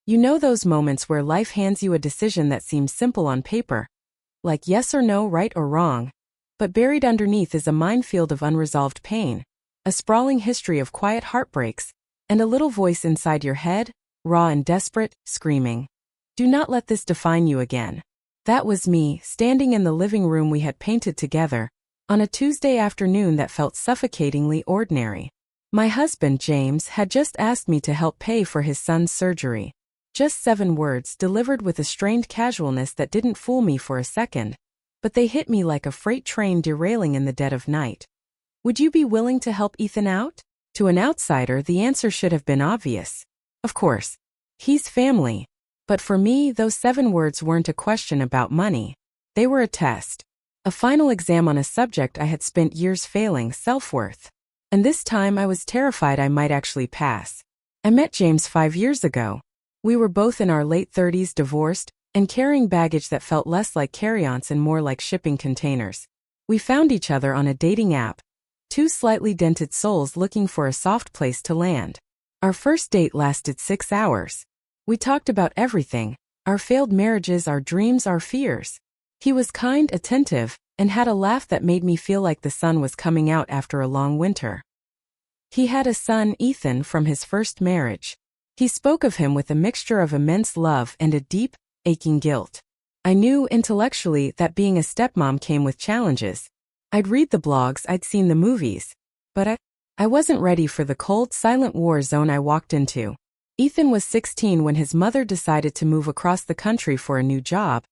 You know those moments where life hands you a decision that seems simple on paper, like yes or no, right or wrong, but buried underneath is a minefield of unresolved pain, a sprawling history of quiet heartbreaks, and a little voice inside your head, raw and desperate, screaming, "Do not let this define you again." That was me, standing in the living room we had painted together, on a Tuesday afternoon that felt suffocatingly ordinary. My husband, James, had just asked me to help pay for his son's surgery. Just 7 words delivered with a strained casualness that didn't fool me for a second, but they hit me like a freight train derailing in the dead of night. Would you be willing to help Ethan out? To an outsider, the answer should have been obvious. Of course. He's family. But for me, those 7 words weren't a question about money. They were a test. A final exam on a subject I had spent years failing, self-worth. And this time I was terrified I might actually pass. I met James 5 years ago. We were both in our late 30s, divorced, and carrying baggage that felt less like carry-ons and more like shipping containers. We found each other on a dating app. 2 slightly dented souls looking for a soft place to land. Our first date lasted 6 hours. We talked about everything, our failed marriages, our dreams, our fears. He was kind, attentive, and had a laugh that made me feel like the sun was coming out after a long winter. He had a son, Ethan, from his first marriage. He spoke of him with a mixture of immense love and a deep, aching guilt. I knew intellectually that being a stepmom came with challenges. I'd read the blogs, I'd seen the movies. But I wasn't ready for the cold, silent war zone I walked into. Ethan was 16 when his mother decided to move across the country for a new job,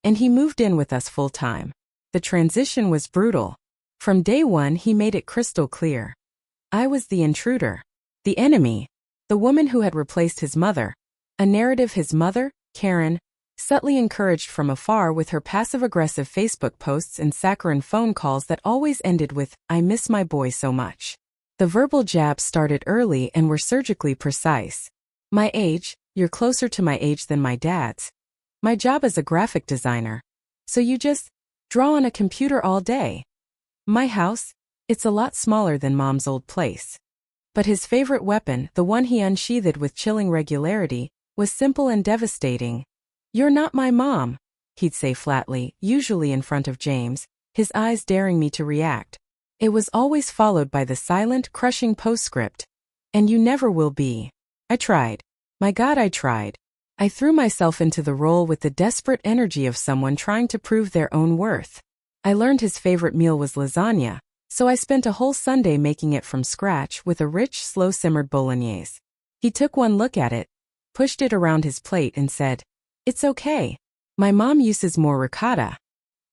and he moved in with us full-time. The transition was brutal. From day one, he made it crystal clear. I was the intruder, the enemy, the woman who had replaced his mother, a narrative his mother, Karen, subtly encouraged from afar with her passive-aggressive Facebook posts and saccharine phone calls that always ended with, "I miss my boy so much." The verbal jabs started early and were surgically precise. My age, you're closer to my age than my dad's. My job as a graphic designer. So you just draw on a computer all day. My house, it's a lot smaller than Mom's old place. But his favorite weapon, the one he unsheathed with chilling regularity, was simple and devastating. "You're not my mom," he'd say flatly, usually in front of James, his eyes daring me to react. It was always followed by the silent, crushing postscript. "And you never will be." I tried. My God, I tried. I threw myself into the role with the desperate energy of someone trying to prove their own worth. I learned his favorite meal was lasagna, so I spent a whole Sunday making it from scratch with a rich, slow-simmered bolognese. He took one look at it, pushed it around his plate and said, "It's okay. My mom uses more ricotta."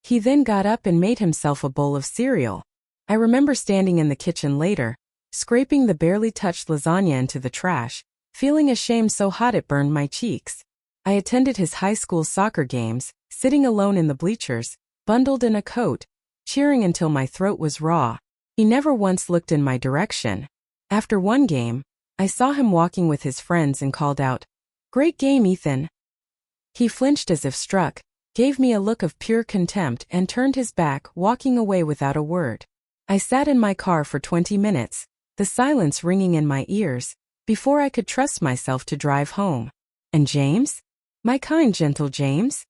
He then got up and made himself a bowl of cereal. I remember standing in the kitchen later, scraping the barely touched lasagna into the trash, feeling ashamed so hot it burned my cheeks. I attended his high school soccer games, sitting alone in the bleachers, bundled in a coat, cheering until my throat was raw. He never once looked in my direction. After one game, I saw him walking with his friends and called out, "Great game, Ethan." He flinched as if struck, gave me a look of pure contempt and turned his back, walking away without a word. I sat in my car for 20 minutes, the silence ringing in my ears, before I could trust myself to drive home. And James? My kind, gentle James?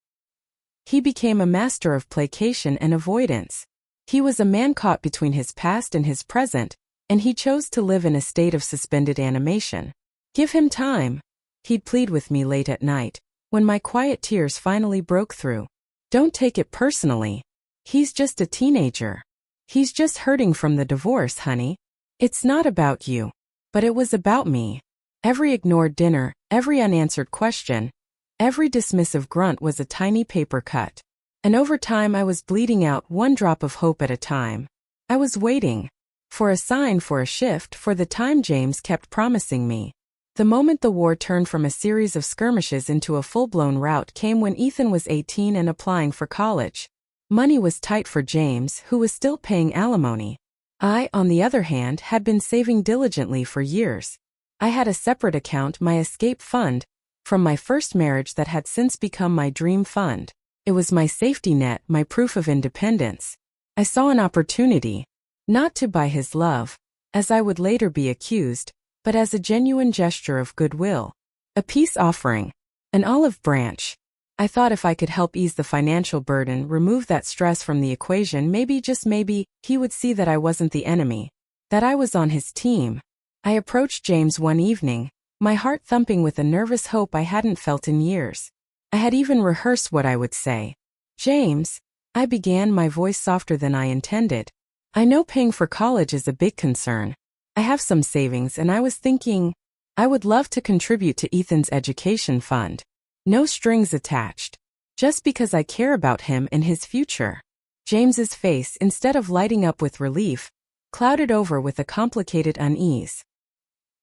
He became a master of placation and avoidance. He was a man caught between his past and his present, and he chose to live in a state of suspended animation. "Give him time," he'd plead with me late at night, when my quiet tears finally broke through. "Don't take it personally. He's just a teenager. He's just hurting from the divorce, honey. It's not about you." But it was about me. Every ignored dinner, every unanswered question, every dismissive grunt was a tiny paper cut. And over time I was bleeding out one drop of hope at a time. I was waiting. For a sign, for a shift, for the time James kept promising me. The moment the war turned from a series of skirmishes into a full-blown rout came when Ethan was 18 and applying for college. Money was tight for James, who was still paying alimony. I, on the other hand, had been saving diligently for years. I had a separate account, my escape fund, from my first marriage that had since become my dream fund. It was my safety net, my proof of independence. I saw an opportunity, not to buy his love, as I would later be accused, but as a genuine gesture of goodwill. A peace offering. An olive branch. I thought if I could help ease the financial burden, remove that stress from the equation, maybe, just maybe, he would see that I wasn't the enemy, that I was on his team. I approached James one evening, my heart thumping with a nervous hope I hadn't felt in years. I had even rehearsed what I would say. "James," I began, my voice softer than I intended. "I know paying for college is a big concern. I have some savings and I was thinking, I would love to contribute to Ethan's education fund. No strings attached. Just because I care about him and his future." James's face, instead of lighting up with relief, clouded over with a complicated unease.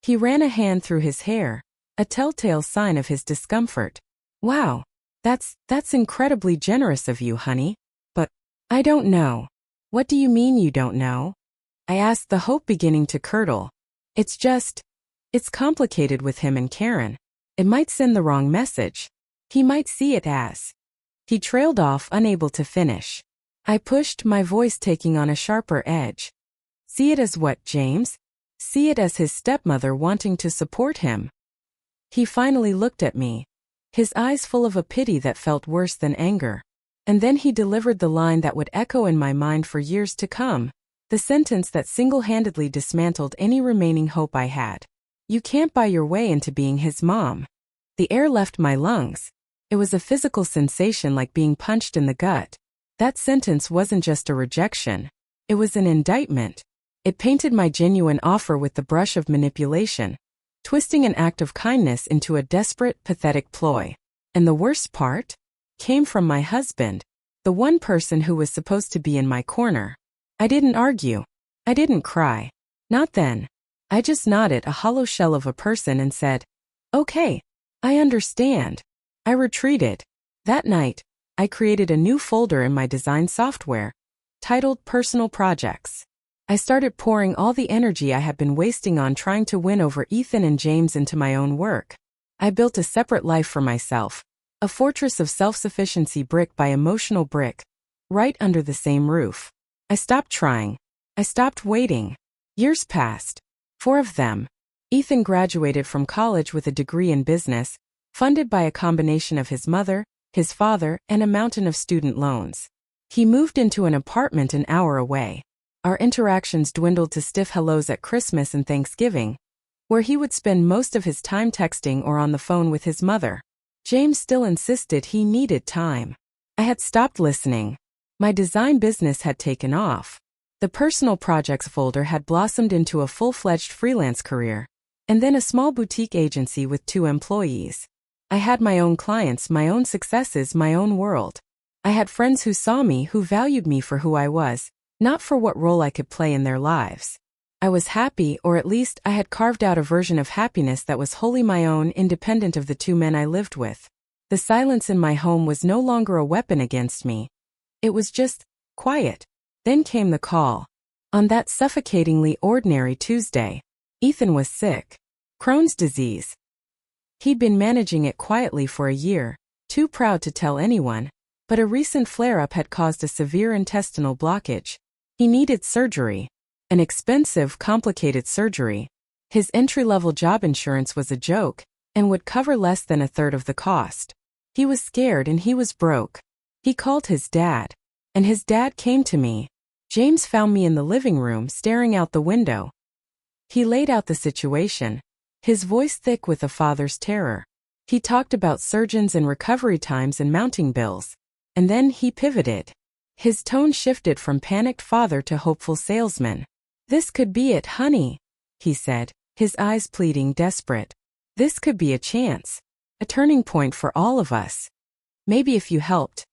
He ran a hand through his hair, a telltale sign of his discomfort. "Wow, that's incredibly generous of you, honey. But I don't know." "What do you mean you don't know?" I asked, the hope beginning to curdle. It's complicated with him and Karen. It might send the wrong message. He might see it as." He trailed off, unable to finish. I pushed, my voice taking on a sharper edge. "See it as what, James?" "See it as his stepmother wanting to support him." He finally looked at me, his eyes full of a pity that felt worse than anger. And then he delivered the line that would echo in my mind for years to come, the sentence that single-handedly dismantled any remaining hope I had. "You can't buy your way into being his mom." The air left my lungs. It was a physical sensation like being punched in the gut. That sentence wasn't just a rejection. It was an indictment. It painted my genuine offer with the brush of manipulation, twisting an act of kindness into a desperate, pathetic ploy. And the worst part came from my husband, the one person who was supposed to be in my corner. I didn't argue. I didn't cry. Not then. I just nodded, a hollow shell of a person, and said, "Okay, I understand." I retreated. That night, I created a new folder in my design software, titled Personal Projects. I started pouring all the energy I had been wasting on trying to win over Ethan and James into my own work. I built a separate life for myself, a fortress of self-sufficiency, brick by emotional brick, right under the same roof. I stopped trying. I stopped waiting. Years passed. 4 of them. Ethan graduated from college with a degree in business, funded by a combination of his mother, his father, and a mountain of student loans. He moved into an apartment an hour away. Our interactions dwindled to stiff hellos at Christmas and Thanksgiving, where he would spend most of his time texting or on the phone with his mother. James still insisted he needed time. I had stopped listening. My design business had taken off. The personal projects folder had blossomed into a full-fledged freelance career, and then a small boutique agency with 2 employees. I had my own clients, my own successes, my own world. I had friends who saw me, who valued me for who I was, not for what role I could play in their lives. I was happy, or at least I had carved out a version of happiness that was wholly my own, independent of the 2 men I lived with. The silence in my home was no longer a weapon against me. It was just quiet. Then came the call. On that suffocatingly ordinary Tuesday, Ethan was sick. Crohn's disease. He'd been managing it quietly for a year, too proud to tell anyone, but a recent flare-up had caused a severe intestinal blockage. He needed surgery. An expensive, complicated surgery. His entry-level job insurance was a joke, and would cover less than a third of the cost. He was scared and he was broke. He called his dad. And his dad came to me. James found me in the living room, staring out the window. He laid out the situation, his voice thick with a father's terror. He talked about surgeons and recovery times and mounting bills. And then he pivoted. His tone shifted from panicked father to hopeful salesman. "This could be it, honey," he said, his eyes pleading, desperate. "This could be a chance. A turning point for all of us. Maybe if you helped.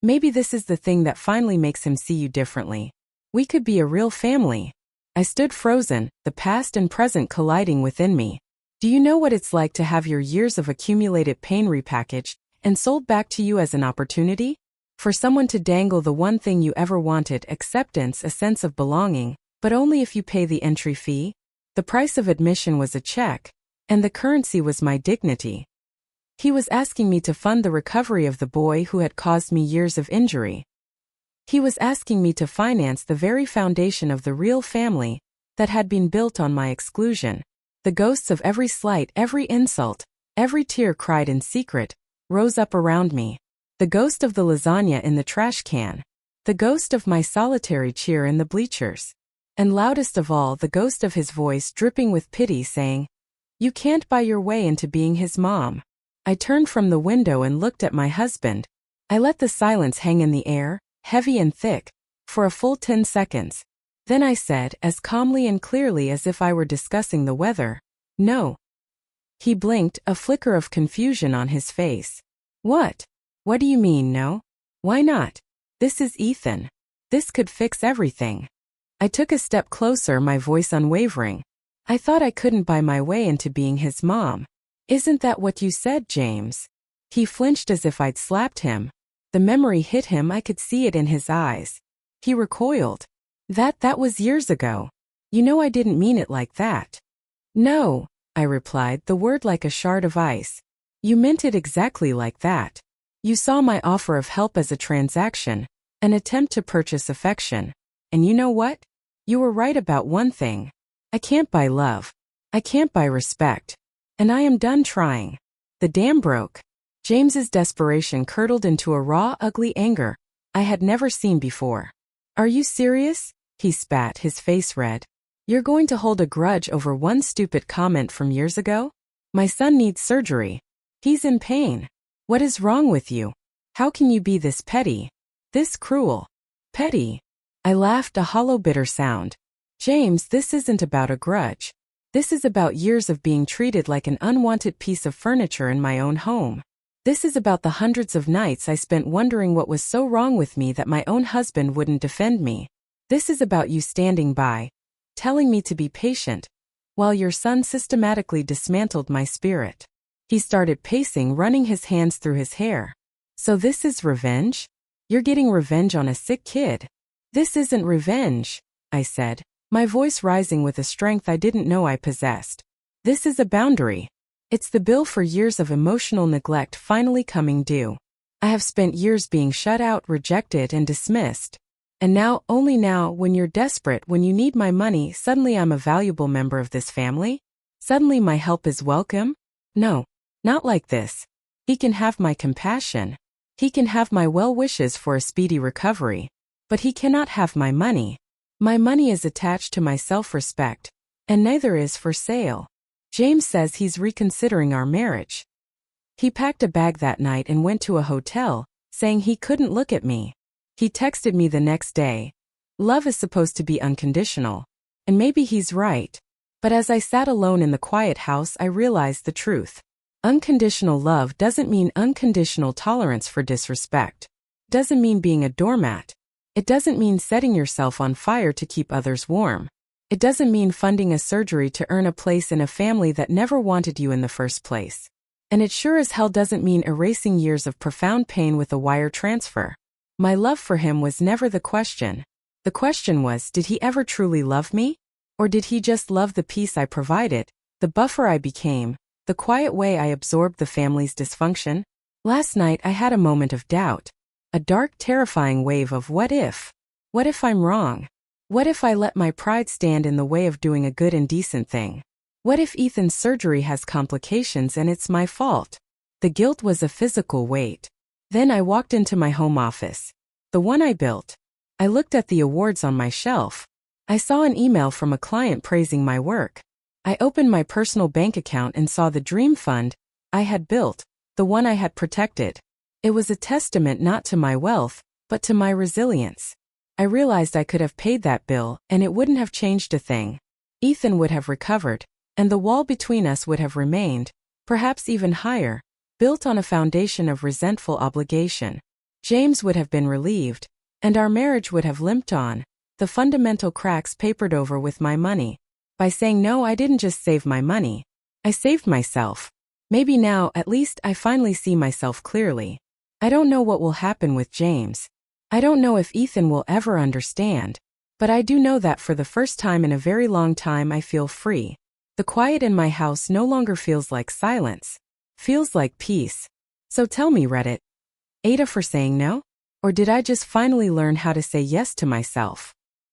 Maybe this is the thing that finally makes him see you differently. We could be a real family." I stood frozen, the past and present colliding within me. Do you know what it's like to have your years of accumulated pain repackaged and sold back to you as an opportunity? For someone to dangle the one thing you ever wanted, acceptance, a sense of belonging, but only if you pay the entry fee? The price of admission was a check, and the currency was my dignity. He was asking me to fund the recovery of the boy who had caused me years of injury. He was asking me to finance the very foundation of the real family that had been built on my exclusion. The ghosts of every slight, every insult, Every tear cried in secret, rose up around me. The ghost of the lasagna in the trash can. The ghost of my solitary cheer in the bleachers. And loudest of all, the ghost of his voice dripping with pity saying, "You can't buy your way into being his mom." I turned from the window and looked at my husband. I let the silence hang in the air, heavy and thick, for a full 10 seconds. Then I said, as calmly and clearly as if I were discussing the weather, "No." He blinked, a flicker of confusion on his face. "What? What do you mean, no? Why not? This is Ethan. This could fix everything." I took a step closer, my voice unwavering. "I thought I couldn't buy my way into being his mom." "Isn't that what you said, James?" He flinched as if I'd slapped him. The memory hit him, I could see it in his eyes. He recoiled. That was years ago. You know I didn't mean it like that." "No," I replied, the word like a shard of ice. "You meant it exactly like that. You saw my offer of help as a transaction, an attempt to purchase affection. And you know what? You were right about one thing. I can't buy love. I can't buy respect. And I am done trying. The dam broke." James's desperation curdled into a raw, ugly anger I had never seen before. "Are you serious?" He spat, his face red. "You're going to hold a grudge over one stupid comment from years ago? My son needs surgery. He's in pain. What is wrong with you? How can you be this petty? This cruel? Petty?" I laughed, a hollow, bitter sound. "James, this isn't about a grudge. This is about years of being treated like an unwanted piece of furniture in my own home. This is about the hundreds of nights I spent wondering what was so wrong with me that my own husband wouldn't defend me. This is about you standing by, telling me to be patient, while your son systematically dismantled my spirit." He started pacing, running his hands through his hair. "So this is revenge? You're getting revenge on a sick kid?" "This isn't revenge," I said, my voice rising with a strength I didn't know I possessed. "This is a boundary. It's the bill for years of emotional neglect finally coming due. I have spent years being shut out, rejected, and dismissed. And now, only now, when you're desperate, when you need my money, suddenly I'm a valuable member of this family? Suddenly my help is welcome? No, not like this. He can have my compassion. He can have my well wishes for a speedy recovery. But he cannot have my money. My money is attached to my self-respect, and neither is for sale. James says he's reconsidering our marriage. He packed a bag that night and went to a hotel, saying he couldn't look at me. He texted me the next day. Love is supposed to be unconditional. And maybe he's right. But as I sat alone in the quiet house, I realized the truth. Unconditional love doesn't mean unconditional tolerance for disrespect. Doesn't mean being a doormat. It doesn't mean setting yourself on fire to keep others warm. It doesn't mean funding a surgery to earn a place in a family that never wanted you in the first place. And it sure as hell doesn't mean erasing years of profound pain with a wire transfer. My love for him was never the question. The question was, did he ever truly love me? Or did he just love the peace I provided, the buffer I became, the quiet way I absorbed the family's dysfunction? Last night I had a moment of doubt. A dark, terrifying wave of what if? What if I'm wrong? What if I let my pride stand in the way of doing a good and decent thing? What if Ethan's surgery has complications and it's my fault? The guilt was a physical weight. Then I walked into my home office. The one I built. I looked at the awards on my shelf. I saw an email from a client praising my work. I opened my personal bank account and saw the dream fund I had built, the one I had protected. It was a testament not to my wealth, but to my resilience. I realized I could have paid that bill, and it wouldn't have changed a thing. Ethan would have recovered, and the wall between us would have remained, perhaps even higher, built on a foundation of resentful obligation. James would have been relieved, and our marriage would have limped on, the fundamental cracks papered over with my money. By saying no, I didn't just save my money. I saved myself. Maybe now, at least, I finally see myself clearly. I don't know what will happen with James. I don't know if Ethan will ever understand. But I do know that for the first time in a very long time I feel free. The quiet in my house no longer feels like silence. Feels like peace. So tell me, Reddit. AITA for saying no? Or did I just finally learn how to say yes to myself?